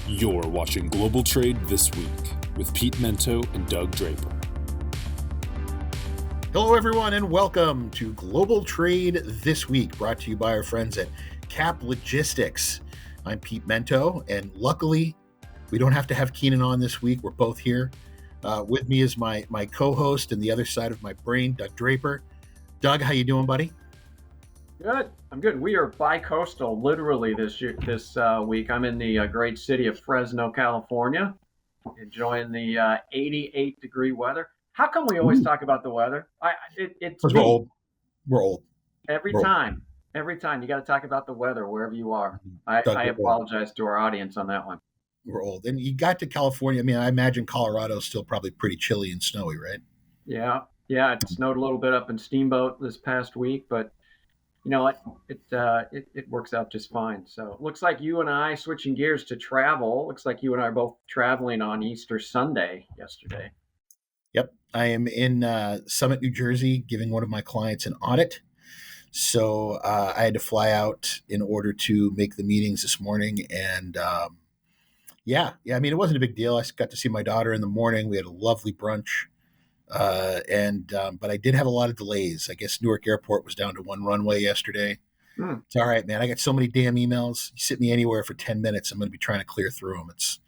You're watching Global Trade This Week with Pete Mento and Doug Draper. Hello, everyone, and welcome to Global Trade This Week, brought to you by our friends at Cap Logistics. I'm Pete Mento, and luckily, we don't have to have Keenan on this week. We're both here. With me is my co-host and the other side of my brain, Doug Draper. Doug, how you doing, buddy? Good. I'm good. We are bi-coastal literally this week. I'm in the great city of Fresno, California, enjoying the 88-degree weather. How come we always talk about the weather? It's We're old. We're old. Every time you got to talk about the weather wherever you are. Doug, I apologize to our audience on that one. We're old. And you got to California. I mean, I imagine Colorado's still probably pretty chilly and snowy, right? Yeah. It snowed a little bit up in Steamboat this past week, but you know what? It works out just fine. So it looks like you and I, switching gears to travel, looks like you and I are both traveling on Easter Sunday yesterday. Yep. I am in Summit, New Jersey, giving one of my clients an audit. So I had to fly out in order to make the meetings this morning. And I mean, it wasn't a big deal. I got to see my daughter in the morning. We had a lovely brunch. But I did have a lot of delays. I guess Newark Airport was down to one runway yesterday. It's all right, man. I got so many damn emails. You sit me anywhere for 10 minutes, I'm going to be trying to clear through them. It's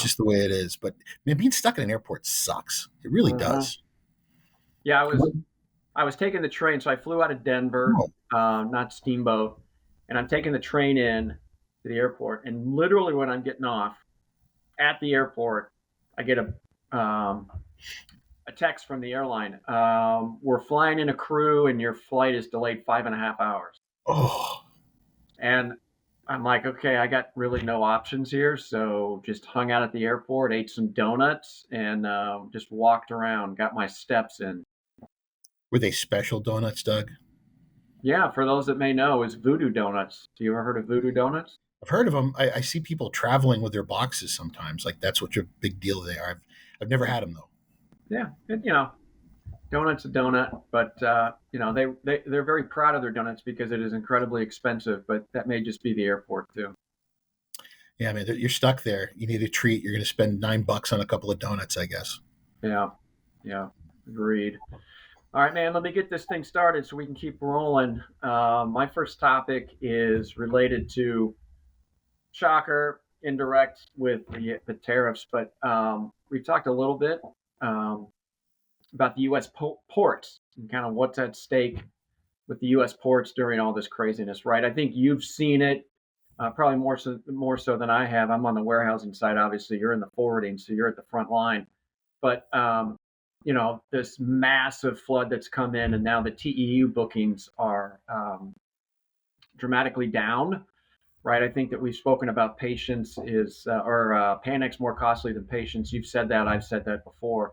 just the way it is. But man, being stuck in an airport sucks. It really does. Yeah, I was taking the train. So I flew out of Denver, not Steamboat, and I'm taking the train in to the airport. And literally when I'm getting off at the airport, I get a text from the airline. We're flying in a crew and your flight is delayed 5.5 hours. Oh. And I'm like, okay, I got really no options here. So just hung out at the airport, ate some donuts, and just walked around, got my steps in. Were they special donuts, Doug? Yeah, for those that may know, it's Voodoo Donuts. Do you ever heard of Voodoo Donuts? I've heard of them. I see people traveling with their boxes sometimes. Like that's what your big deal they are. I've never had them though. Yeah, donut's a donut, but they're very proud of their donuts because it is incredibly expensive. But that may just be the airport too. Yeah, man, you're stuck there. You need a treat. You're going to spend $9 on a couple of donuts, I guess. Yeah, agreed. All right, man, let me get this thing started so we can keep rolling. My first topic is related to shocker, indirect with the tariffs, but we've talked a little bit about the U.S. ports and kind of what's at stake with the U.S. ports during all this craziness, right? I think you've seen it probably more so than I have. I'm on the warehousing side, obviously. You're in the forwarding, so you're at the front line. But this massive flood that's come in, and now the TEU bookings are dramatically down, right? I think that we've spoken about patience panic's more costly than patience. You've said that. I've said that before.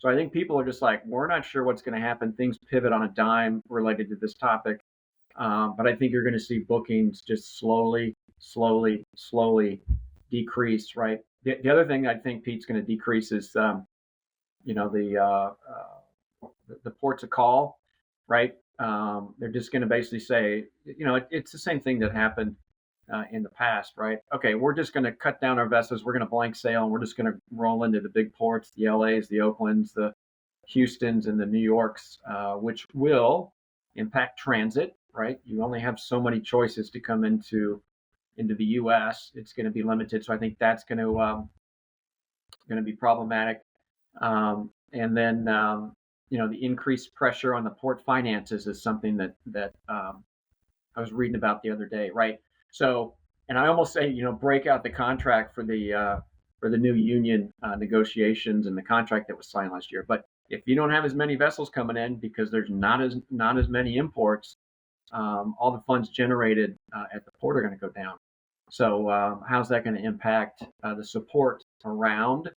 So I think people are just like, we're not sure what's going to happen. Things pivot on a dime related to this topic. But I think you're going to see bookings just slowly decrease, right? The other thing I think, Pete's going to decrease is, the ports of call, right? They're just going to basically say, it's the same thing that happened in the past, right? Okay, we're just going to cut down our vessels. We're going to blank sail, and we're just going to roll into the big ports, the LAs, the Oaklands, the Houstons, and the New Yorks, which will impact transit, right? You only have so many choices to come into the U.S. It's going to be limited, so I think that's going to be problematic. And then the increased pressure on the port finances is something that I was reading about the other day, right? So, and I almost say, break out the contract for the new union negotiations and the contract that was signed last year. But if you don't have as many vessels coming in because there's not as many imports, all the funds generated at the port are going to go down. So, how's that going to impact the support around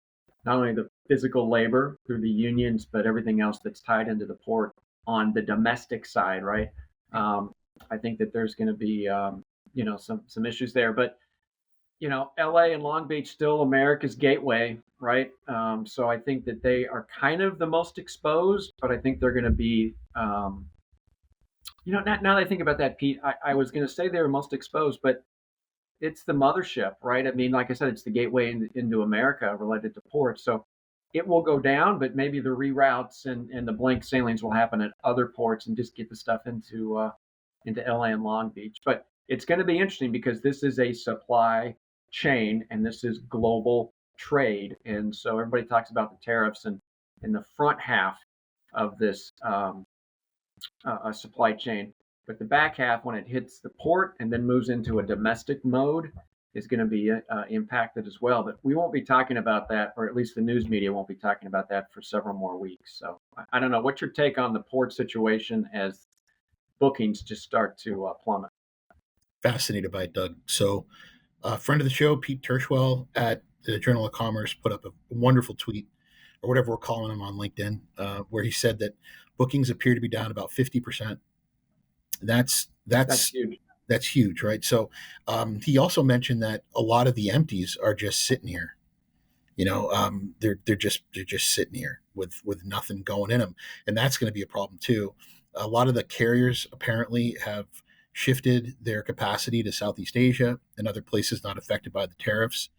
not only the physical labor through the unions, but everything else that's tied into the port on the domestic side, right? I think that there's going to be some issues there, but LA and Long Beach still America's gateway, right? So I think that they are kind of the most exposed, but I think they're going to be now that I think about that, Pete, I was going to say they were most exposed, but it's the mothership, right? I mean, like I said, it's the gateway into America related to ports. So it will go down, but maybe the reroutes and the blank sailings will happen at other ports and just get the stuff into LA and Long Beach. But it's going to be interesting because this is a supply chain and this is global trade. And so everybody talks about the tariffs and in the front half of this supply chain. But the back half, when it hits the port and then moves into a domestic mode, is going to be impacted as well. But we won't be talking about that, or at least the news media won't be talking about that for several more weeks. So I don't know. What's your take on the port situation as bookings just start to plummet? Fascinated by it, Doug. So a friend of the show, Pete Tershwell at the Journal of Commerce, put up a wonderful tweet, or whatever we're calling him on LinkedIn, where he said that bookings appear to be down about 50%. That's huge. That's huge, right? So he also mentioned that a lot of the empties are just sitting here. They're just sitting here with nothing going in them, and that's going to be a problem too. A lot of the carriers apparently have shifted their capacity to Southeast Asia and other places not affected by the tariffs,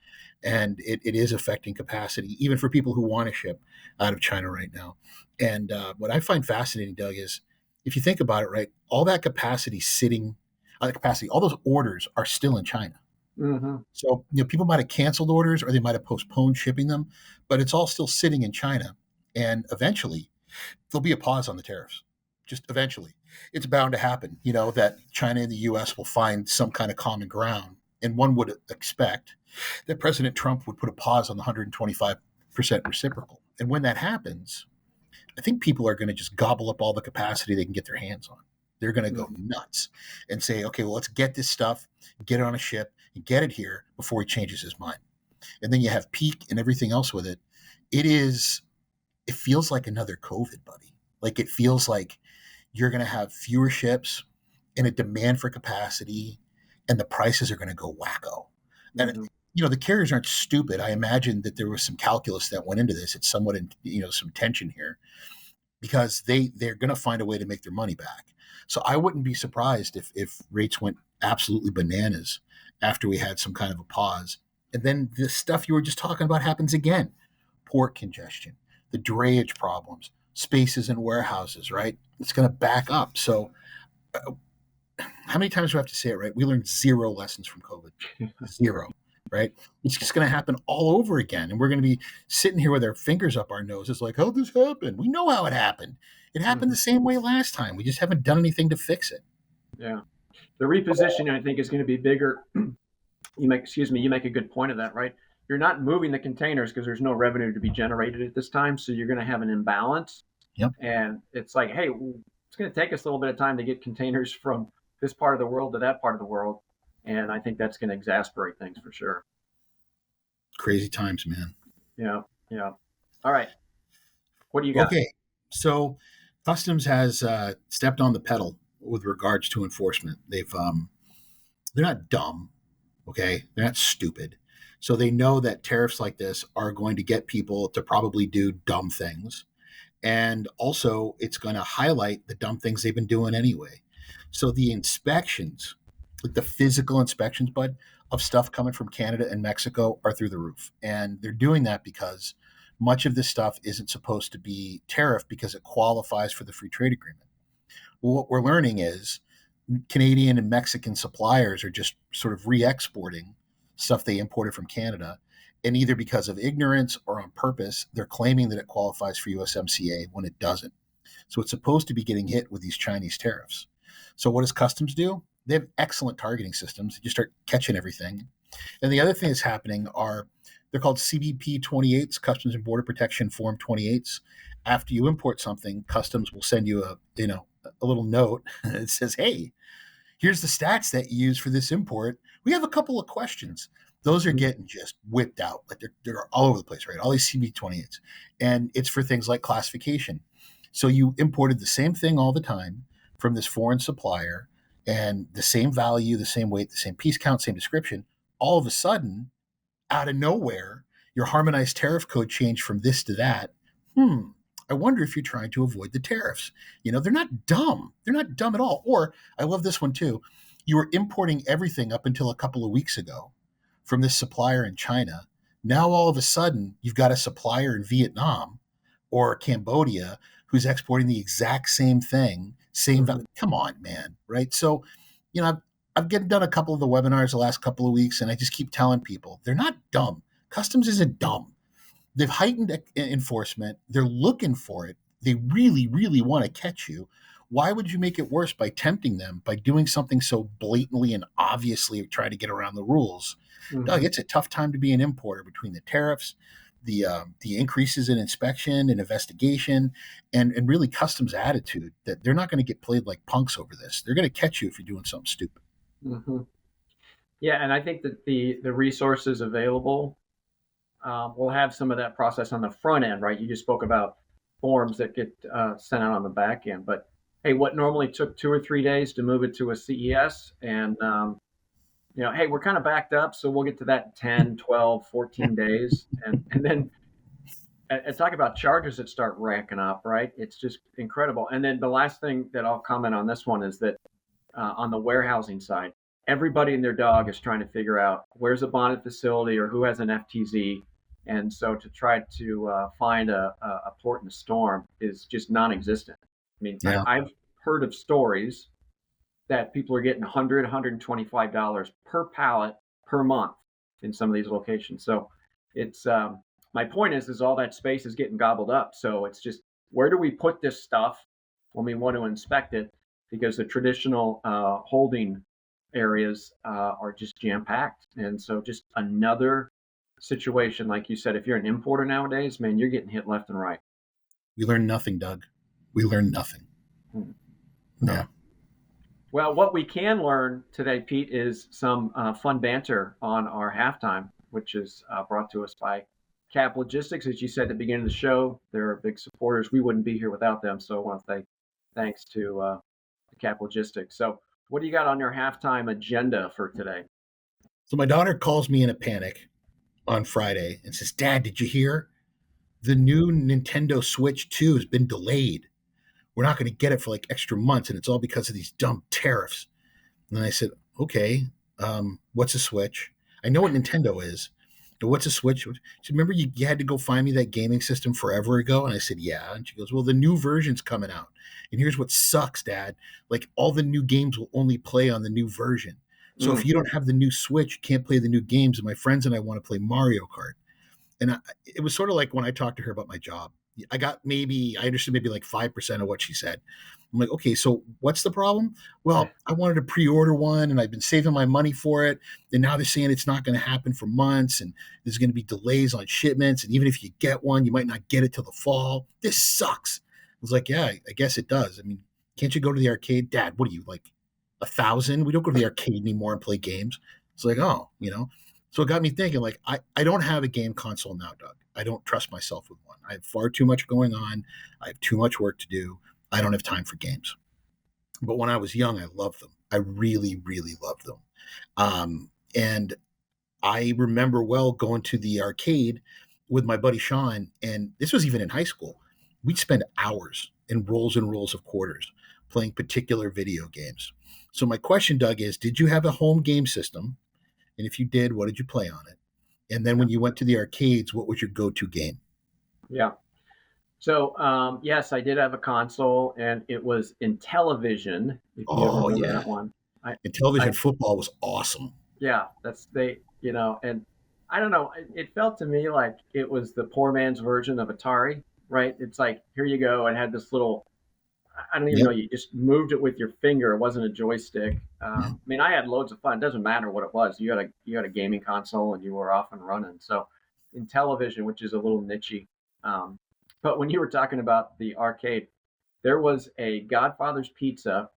and it is affecting capacity even for people who want to ship out of China right now. And what I find fascinating, Doug, is if you think about it, right, all that capacity sitting, all those orders are still in China. Mm-hmm. So, people might have canceled orders or they might have postponed shipping them, but it's all still sitting in China. And eventually there'll be a pause on the tariffs. Just eventually. It's bound to happen, that China and the US will find some kind of common ground. And one would expect that President Trump would put a pause on the 125% reciprocal. And when that happens, I think people are going to just gobble up all the capacity they can get their hands on. They're going to go nuts and say, okay, well, let's get this stuff, get it on a ship, and get it here before he changes his mind. And then you have peak and everything else with it. It feels like another COVID, buddy. Like it feels like you're going to have fewer ships and a demand for capacity, and the prices are going to go wacko. And the carriers aren't stupid. I imagine that there was some calculus that went into this. It's somewhat, some tension here, because they're going to find a way to make their money back. So I wouldn't be surprised if rates went absolutely bananas after we had some kind of a pause. And then the stuff you were just talking about happens again. Port congestion, the drayage problems, spaces in warehouses, right? It's going to back up. So how many times do I have to say it, right? We learned 0 lessons from COVID. 0, right? It's just going to happen all over again. And we're going to be sitting here with our fingers up our noses like, how'd this happen? We know how it happened. It happened the same way last time. We just haven't done anything to fix it. Yeah. The repositioning, I think, is going to be bigger. You make a good point of that, right? You're not moving the containers because there's no revenue to be generated at this time. So you're going to have an imbalance. Yep. And it's like, hey, it's going to take us a little bit of time to get containers from this part of the world to that part of the world. And I think that's going to exasperate things for sure. Crazy times, man. Yeah. Yeah. All right. What do you got? Okay. So Customs has stepped on the pedal with regards to enforcement. They're not dumb. Okay. They're not stupid. So they know that tariffs like this are going to get people to probably do dumb things. And also it's going to highlight the dumb things they've been doing anyway. So the inspections, like the physical inspections, bud, of stuff coming from Canada and Mexico are through the roof. And they're doing that because much of this stuff isn't supposed to be tariff because it qualifies for the free trade agreement. Well, what we're learning is Canadian and Mexican suppliers are just sort of re-exporting stuff they imported from Canada. And either because of ignorance or on purpose, they're claiming that it qualifies for USMCA when it doesn't. So it's supposed to be getting hit with these Chinese tariffs. So what does Customs do? They have excellent targeting systems. You start catching everything. And the other thing that's happening are, they're called CBP 28s, Customs and Border Protection Form 28s. After you import something, Customs will send you a little note that says, hey, here's the stats that you use for this import. We have a couple of questions. Those are getting just whipped out. Like they're all over the place, right? All these CBP 28s. And it's for things like classification. So you imported the same thing all the time from this foreign supplier, and the same value, the same weight, the same piece count, same description. All of a sudden, out of nowhere, your harmonized tariff code changed from this to that. I wonder if you're trying to avoid the tariffs. They're not dumb. They're not dumb at all. Or I love this one too. You were importing everything up until a couple of weeks ago from this supplier in China. Now all of a sudden, you've got a supplier in Vietnam or Cambodia who's exporting the exact same thing, same Mhm. value. Come on, man, right? So, I've done a couple of the webinars the last couple of weeks, and I just keep telling people they're not dumb. Customs isn't dumb. They've heightened enforcement. They're looking for it. They really, really want to catch you. Why would you make it worse by tempting them by doing something so blatantly and obviously trying to get around the rules? Doug, Mhm. it's a tough time to be an importer between the tariffs, the increases in inspection and investigation, and really customs attitude that they're not going to get played like punks over this. They're going to catch you if you're doing something stupid. Mhm. Yeah, and I think that the resources available will have some of that process on the front end, right? You just spoke about forms that get sent out on the back end, but hey, what normally took 2 or 3 days to move it to a CES, and hey, we're kind of backed up, so we'll get to that in 10, 12, 14 days, and then and talk about charges that start ranking up, right? It's just incredible. And then the last thing that I'll comment on this one is that on the warehousing side, everybody and their dog is trying to figure out where's a bonded facility or who has an FTZ. And so to try to find a port in a storm is just non-existent. I mean, Yeah. I've heard of stories that people are getting $100, $125 per pallet per month in some of these locations. So it's my point is all that space is getting gobbled up. So it's just where do we put this stuff when we want to inspect it? Because the traditional holding areas are just jam packed, and so just another situation, like you said, if you're an importer nowadays, man, you're getting hit left and right. We learned nothing, Doug. We learned nothing. Hmm. Yeah. So well, what we can learn today, Pete, is some fun banter on our halftime, which is brought to us by Cap Logistics. As you said at the beginning of the show, they're big supporters. We wouldn't be here without them. So I want to say thanks to Cap Logistics. So, what do you got on your halftime agenda for today? So my daughter calls me in a panic on Friday and says, "Dad, did you hear? The new Nintendo Switch 2 has been delayed. We're not going to get it for like extra months, and it's all because of these dumb tariffs." And then I said, "Okay, what's a Switch? I know what Nintendo is, but what's a Switch?" She said, "Remember you had to go find me that gaming system forever ago?" And I said, "Yeah." And she goes, "Well, the new version's coming out. And here's what sucks, Dad. Like all the new games will only play on the new version. So if Mm. you don't have the new Switch, you can't play the new games. And my friends and I want to play Mario Kart." And it was sort of like when I talked to her about my job. I understood maybe like 5% of what she said. I'm like, "Okay, so what's the problem?" "Well, I wanted to pre-order one and I've been saving my money for it. And now they're saying it's not going to happen for months and there's going to be delays on shipments. And even if you get one, you might not get it till the fall. This sucks." I was like, "Yeah, I guess it does. I mean, can't you go to the arcade?" "Dad, what are you, like 1,000? We don't go to the arcade anymore and play games." It's like, oh. So it got me thinking, like, I don't have a game console now, Doug. I don't trust myself with one. I have far too much going on. I have too much work to do. I don't have time for games. But when I was young, I loved them. I really, really loved them. And I remember well going to the arcade with my buddy Sean, and this was even in high school. We'd spend hours in rolls and rolls of quarters playing particular video games. So my question, Doug, is did you have a home game system? And if you did, what did you play on it? And then Yeah. when you went to the arcades, what was your go-to game? Yeah. So, yes, I did have a console, and it was Intellivision, if you ever Oh remember yeah, that one. I, and television I, football was awesome. yeah, and I don't know, it felt to me like it was the poor man's version of Atari, right? It's like, here you go, and had this little, I don't even know, Yep. you just moved it with your finger. It wasn't a joystick. I mean, I had loads of fun. It doesn't matter what it was. You had a gaming console, and you were off and running. So, in television, which is a little nichey, um, but when you were talking about the arcade, there was a Godfather's Pizza,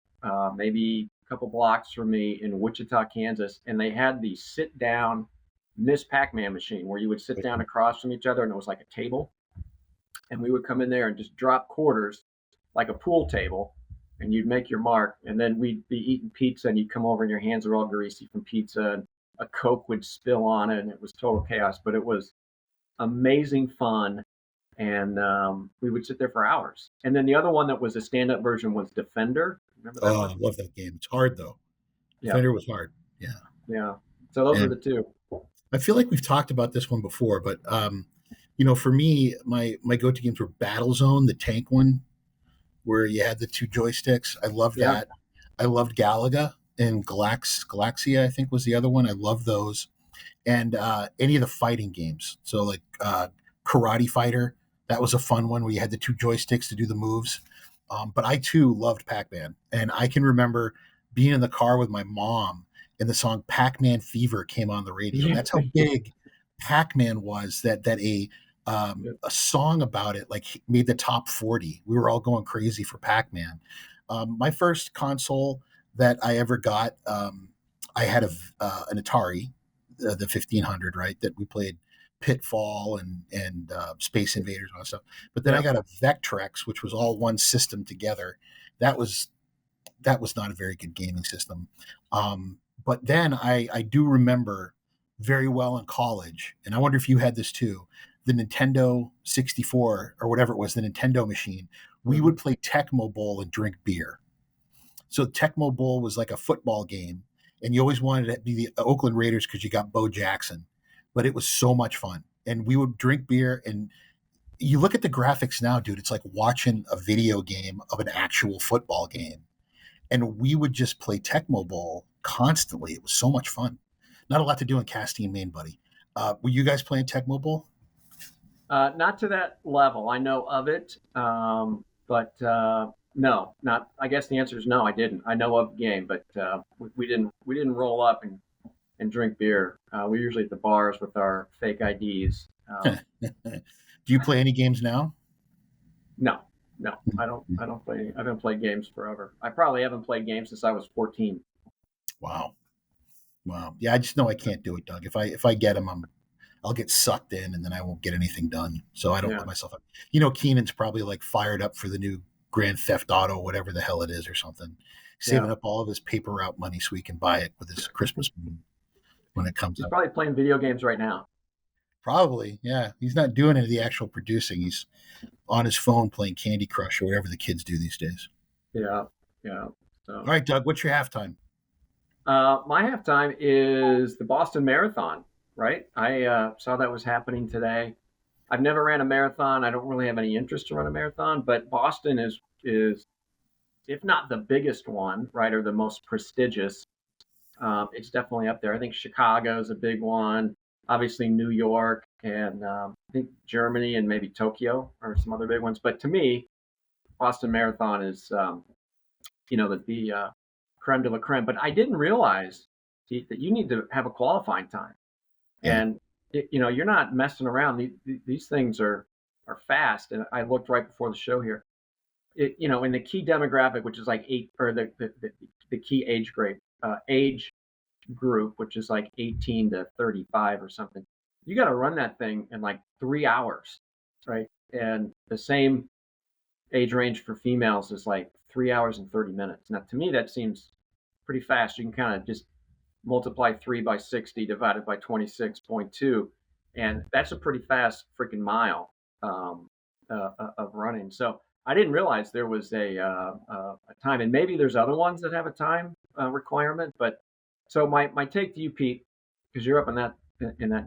maybe a couple blocks from me in Wichita, Kansas, and they had the sit down Miss Pac Man machine where you would sit down across from each other, and it was like a table, and we would come in there and just drop quarters like a pool table, and you'd make your mark, and then we'd be eating pizza, and you'd come over and your hands are all greasy from pizza, and a Coke would spill on it, and it was total chaos, but it was amazing fun. And we would sit there for hours. And then the other one that was a stand-up version was Defender. Remember that Oh, one? I love that game. It's hard though. Yeah. Defender was hard. Yeah. Yeah. So those are And the two. I feel like we've talked about this one before, but for me, my go-to games were Battlezone, the tank one, where you had the two joysticks. I loved Yeah. that. I loved Galaga and Galaxia, I think was the other one. I love those. And any of the fighting games. So like Karate Fighter, that was a fun one where you had the two joysticks to do the moves. But I too loved Pac-Man, and I can remember being in the car with my mom, and the song "Pac-Man Fever" came on the radio. Yeah. That's how big Pac-Man was. That a song about it like made the top 40. We were all going crazy for Pac-Man. My first console that I ever got, I had an Atari, the 1500, right? That we played Pitfall and Space Invaders and all that stuff. But then I got a Vectrex, which was all one system together. That was not a very good gaming system. But then I do remember very well in college, and I wonder if you had this too, the Nintendo 64 or whatever it was, the Nintendo machine. We would play Tecmo Bowl and drink beer. So Tecmo Bowl was like a football game, and you always wanted to be the Oakland Raiders because you got Bo Jackson. But it was so much fun, and we would drink beer. And you look at the graphics now, dude. It's like watching a video game of an actual football game. And we would just play Tecmo Bowl constantly. It was so much fun. Not a lot to do in Castine, Maine, buddy. Were you guys playing Tecmo Bowl? Not to that level. I know of it, but no, not. I guess the answer is no. I didn't. I know of the game, but we didn't. We didn't roll up and drink beer. We're usually at the bars with our fake IDs. Do you play any games now? No, no, I don't. I don't play. I haven't played games forever. I probably haven't played games since I was 14. Wow. Yeah, I just know I can't do it, Doug. If I get them, I'll get sucked in, and then I won't get anything done. So I don't let myself up. Keenan's probably like fired up for the new Grand Theft Auto, whatever the hell it is, or something, saving up all of his paper route money so he can buy it with his Christmas money when it comes He's up. probably playing video games right now. Probably, yeah. He's not doing any of the actual producing. He's on his phone playing Candy Crush or whatever the kids do these days. Yeah, yeah. So. All right, Doug, what's your halftime? My halftime is the Boston Marathon. Right, I saw that was happening today. I've never ran a marathon. I don't really have any interest to run a marathon, but Boston is if not the biggest one, right, or the most prestigious. It's definitely up there. I think Chicago is a big one. Obviously, New York and I think Germany and maybe Tokyo are some other big ones. But to me, Boston Marathon is the creme de la creme. But I didn't realize that you need to have a qualifying time. And you're not messing around. These things are fast. And I looked right before the show here. In the key demographic, which is like the key age group, which is like 18 to 35 or something. You got to run that thing in like 3 hours, right? And the same age range for females is like 3 hours and 30 minutes. Now, to me, that seems pretty fast. You can kind of just multiply 3 by 60 divided by 26.2, and that's a pretty fast freaking mile of running. So I didn't realize there was a time, and maybe there's other ones that have a time requirement. But so my take to you, Pete, because you're up in that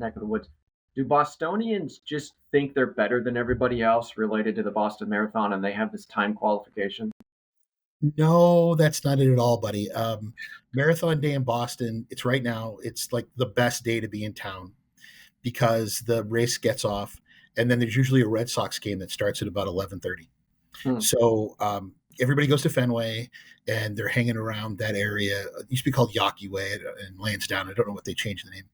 neck of the woods, do Bostonians just think they're better than everybody else related to the Boston Marathon, and they have this time qualification? No, that's not it at all, buddy. Marathon Day in Boston, it's right now. It's like the best day to be in town because the race gets off, and then there's usually a Red Sox game that starts at about 11:30. So everybody goes to Fenway, and they're hanging around that area. It used to be called Yawkey Way in Lansdowne. I don't know what they changed the name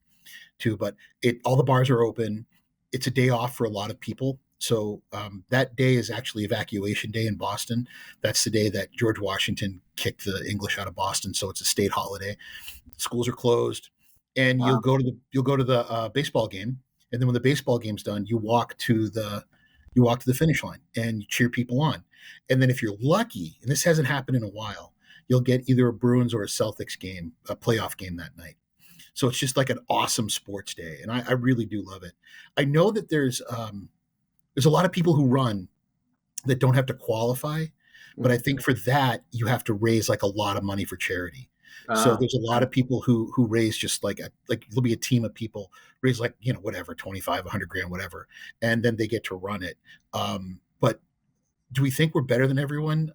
to, but all the bars are open. It's a day off for a lot of people. So that day is actually Evacuation Day in Boston. That's the day that George Washington kicked the English out of Boston. So it's a state holiday. Schools are closed, and Wow. you'll go to the baseball game, and then when the baseball game's done, you walk to the finish line and you cheer people on. And then if you're lucky, and this hasn't happened in a while, you'll get either a Bruins or a Celtics game, a playoff game that night. So it's just like an awesome sports day, and I really do love it. I know that there's a lot of people who run that don't have to qualify, but I think for that you have to raise like a lot of money for charity. So there's a lot Okay. of people who raise just like there'll be a team of people raise like, whatever, 25, 100 grand, whatever, and then they get to run it. But do we think we're better than everyone?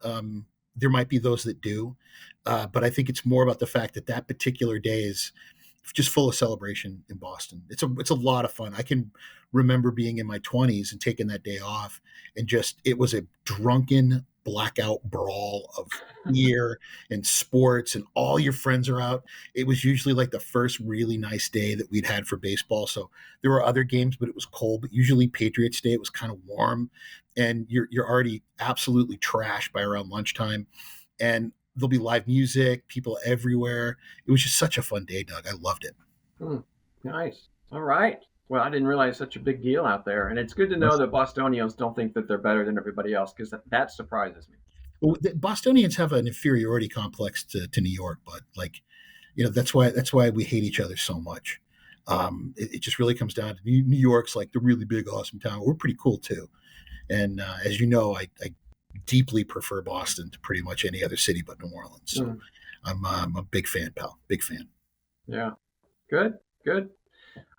There might be those that do, but I think it's more about the fact that that particular day is just full of celebration in Boston. It's a lot of fun. I can remember being in my 20s and taking that day off, and just it was a drunken blackout brawl of beer and sports, and all your friends are out. It was usually like the first really nice day that we'd had for baseball. So there were other games, but it was cold. But usually Patriots Day, it was kind of warm, and you're already absolutely trashed by around lunchtime, and there'll be live music, people everywhere. It was just such a fun day, Doug. I loved it. Hmm. Nice. All right. Well, I didn't realize such a big deal out there, and it's good to know that Bostonians don't think that they're better than everybody else because that surprises me. Well, the Bostonians have an inferiority complex to New York, but like, that's why we hate each other so much. It just really comes down to New York's like the really big, awesome town. We're pretty cool too, and as you know, I deeply prefer Boston to pretty much any other city but New Orleans. So Hmm. I'm a big fan, pal. Big fan. Yeah. Good. Good.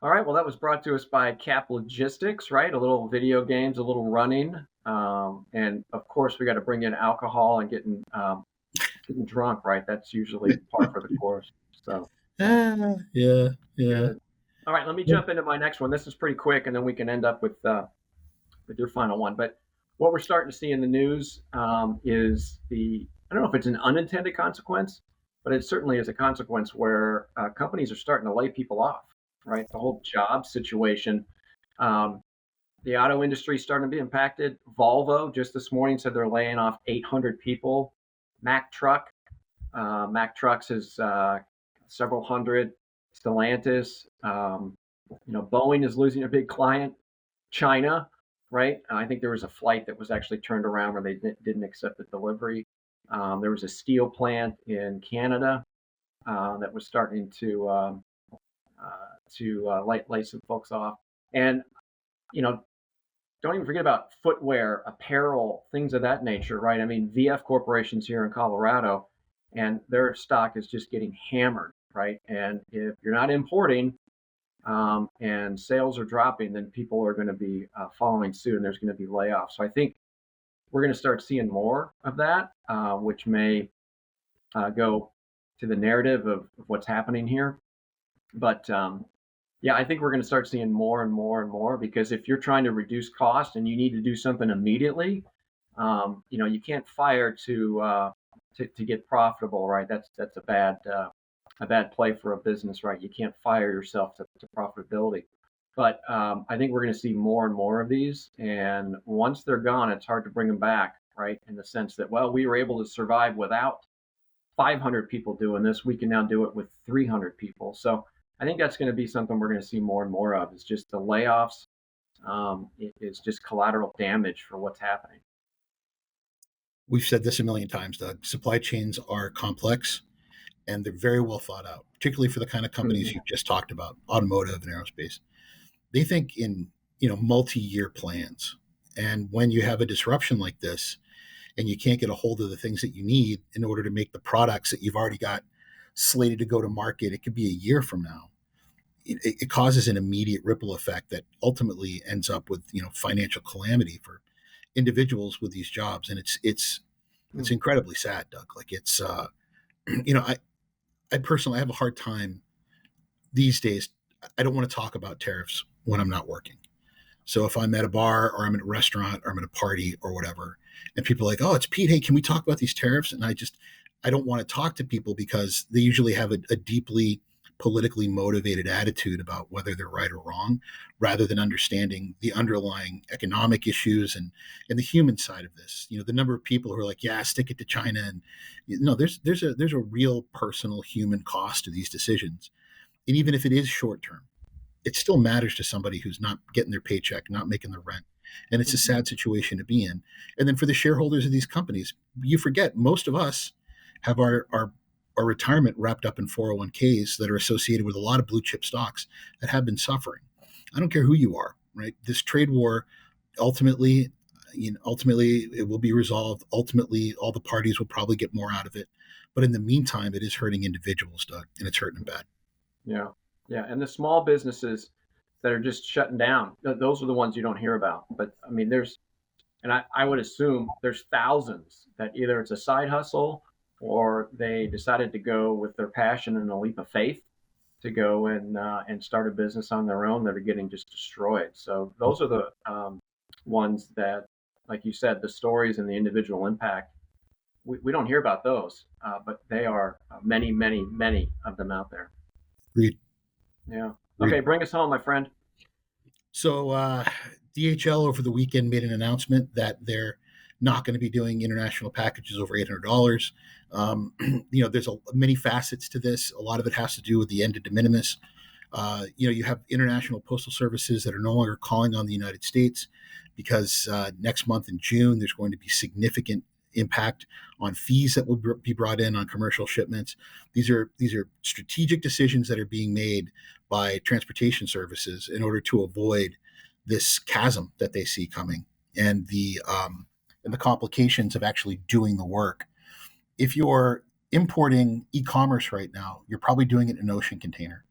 All right. Well, that was brought to us by Cap Logistics, right? A little video games, a little running, and of course, we got to bring in alcohol and getting drunk, right? That's usually par for the course. So Yeah, yeah. good. All right. Let me jump into my next one. This is pretty quick, and then we can end up with your final one. But what we're starting to see in the news is I don't know if it's an unintended consequence, but it certainly is a consequence where companies are starting to lay people off, right? The whole job situation. Um, the auto industry is starting to be impacted. Volvo just this morning said they're laying off 800 people. Mack Trucks is several hundred. Stellantis, Boeing is losing a big client. China, right? I think there was a flight that was actually turned around where they didn't accept the delivery. There was a steel plant in Canada that was starting to lay some folks off, and you know, don't even forget about footwear, apparel, things of that nature, right? I mean, VF Corporation's here in Colorado, and their stock is just getting hammered, right? And if you're not importing, and sales are dropping, then people are going to be following suit, and there's going to be layoffs. So I think we're going to start seeing more of that, which may go to the narrative of what's happening here. But yeah, I think we're going to start seeing more and more and more because if you're trying to reduce cost and you need to do something immediately, you can't fire to get profitable, right? That's a bad play for a business, right? You can't fire yourself to profitability. But I think we're going to see more and more of these, and once they're gone, it's hard to bring them back, right? In the sense that, well, we were able to survive without 500 people doing this. We can now do it with 300 people. So I think that's going to be something we're going to see more and more of. Is just the layoffs. It is just collateral damage for what's happening. We've said this a million times, Doug. Supply chains are complex and they're very well thought out, particularly for the kind of companies Mhm. you've just talked about, automotive and aerospace. They think in, multi-year plans. And when you have a disruption like this and you can't get a hold of the things that you need in order to make the products that you've already got slated to go to market, it could be a year from now. It causes an immediate ripple effect that ultimately ends up with, financial calamity for individuals with these jobs. And it's Mm. incredibly sad, Doug. Like you know, I personally have a hard time these days. I don't want to talk about tariffs when I'm not working. So if I'm at a bar or I'm at a restaurant or I'm at a party or whatever, and people are like, "Oh, it's Pete. Hey, can we talk about these tariffs?" And I don't want to talk to people because they usually have a deeply politically motivated attitude about whether they're right or wrong, rather than understanding the underlying economic issues and the human side of this. The number of people who are like, "Yeah, stick it to China," and there's a real personal human cost to these decisions, and even if it is short term, it still matters to somebody who's not getting their paycheck, not making the rent. And it's a Mhm. sad situation to be in. And then for the shareholders of these companies, you forget most of us have our retirement wrapped up in 401ks that are associated with a lot of blue chip stocks that have been suffering. I don't care who you are, right? This trade war ultimately it will be resolved. Ultimately, all the parties will probably get more out of it. But in the meantime, it is hurting individuals, Doug, and it's hurting them bad. Yeah. Yeah. And the small businesses that are just shutting down, those are the ones you don't hear about. But I mean, I would assume there's thousands that either it's a side hustle or they decided to go with their passion and a leap of faith to go and start a business on their own that are getting just destroyed. So those are the ones that, like you said, the stories and the individual impact. We don't hear about those, but they are many, many, many of them out there. Agreed. Yeah. Agreed. Okay, bring us home, my friend. So DHL over the weekend made an announcement that they're not going to be doing international packages over $800. There's many facets to this. A lot of it has to do with the end of de minimis. You have international postal services that are no longer calling on the United States because next month in June, there's going to be significant impact on fees that will be brought in on commercial shipments. These are strategic decisions that are being made by transportation services in order to avoid this chasm that they see coming and the complications of actually doing the work. If you're importing e-commerce right now, you're probably doing it in an ocean container,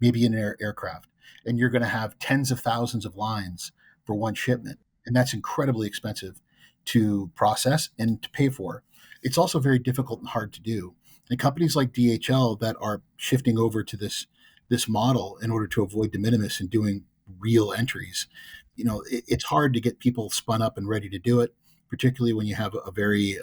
maybe in an aircraft, and you're going to have tens of thousands of lines for one shipment, and that's incredibly expensive to process and to pay for. It's also very difficult and hard to do. And companies like DHL that are shifting over to this model in order to avoid de minimis and doing real entries, it's hard to get people spun up and ready to do it, particularly when you have a very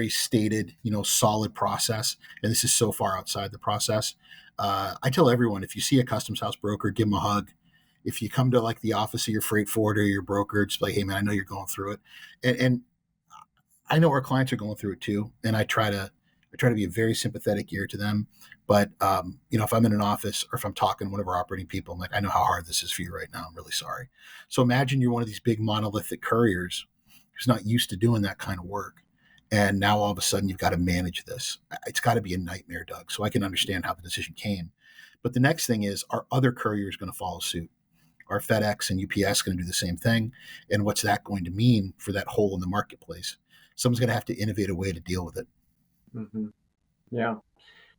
stated, solid process. And this is so far outside the process. I tell everyone, if you see a customs house broker, give them a hug. If you come to like the office of your freight forwarder, your broker, just like, hey man, I know you're going through it. And I know our clients are going through it too. And I try to be a very sympathetic ear to them. But, if I'm in an office or if I'm talking to one of our operating people, I'm like, I know how hard this is for you right now. I'm really sorry. So imagine you're one of these big monolithic couriers who's not used to doing that kind of work. And now all of a sudden you've got to manage this. It's got to be a nightmare, Doug. So I can understand how the decision came. But the next thing is, are other couriers going to follow suit? Are FedEx and UPS going to do the same thing? And what's that going to mean for that hole in the marketplace? Someone's going to have to innovate a way to deal with it. Mm-hmm. Yeah.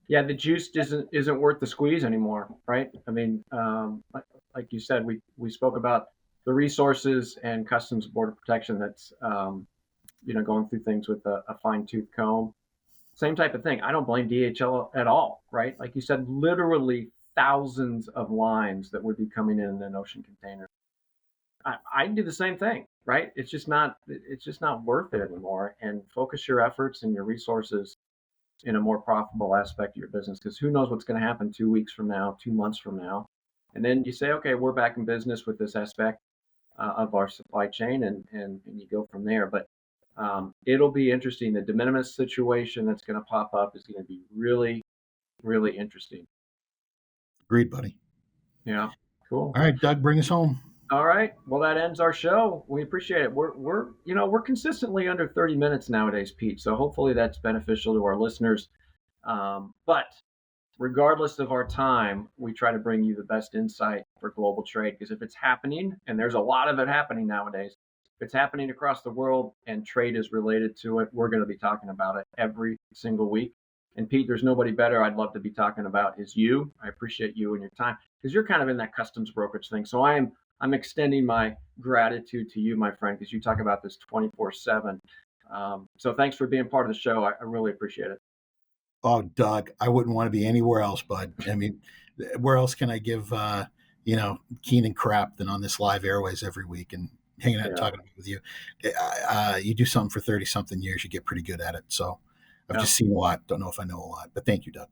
Yeah. The juice isn't worth the squeeze anymore, right? I mean, like you said, we spoke about the resources and Customs Border Protection that's, going through things with a fine tooth comb. Same type of thing. I don't blame DHL at all, right? Like you said, literally thousands of lines that would be coming in an ocean container. I'd do the same thing, right? It's just not worth it anymore. And focus your efforts and your resources in a more profitable aspect of your business, because who knows what's going to happen 2 weeks from now, 2 months from now. And then you say, okay, we're back in business with this aspect of our supply chain, and you go from there. But it'll be interesting. The de minimis situation that's going to pop up is going to be really, really interesting. Agreed, buddy. Yeah, cool. All right, Doug, bring us home. All right. Well, that ends our show. We appreciate it. We're consistently under 30 minutes nowadays, Pete. So hopefully that's beneficial to our listeners. But regardless of our time, we try to bring you the best insight for global trade, because if it's happening, and there's a lot of it happening nowadays, if it's happening across the world and trade is related to it, we're going to be talking about it every single week. And Pete, there's nobody better I'd love to be talking about is you. I appreciate you and your time, because you're kind of in that customs brokerage thing. So I'm extending my gratitude to you, my friend, because you talk about this 24/7. So thanks for being part of the show. I really appreciate it. Oh, Doug, I wouldn't want to be anywhere else, bud. I mean, where else can I give, Keenan crap than on this live airways every week and hanging out and talking with you? You do something for 30 something years, you get pretty good at it. So I've just seen a lot. Don't know if I know a lot, but thank you, Doug.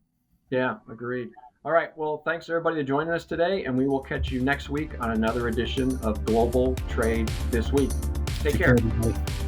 Yeah, agreed. All right. Well, thanks everybody for joining us today, and we will catch you next week on another edition of Global Trade This Week. Take care. Everybody.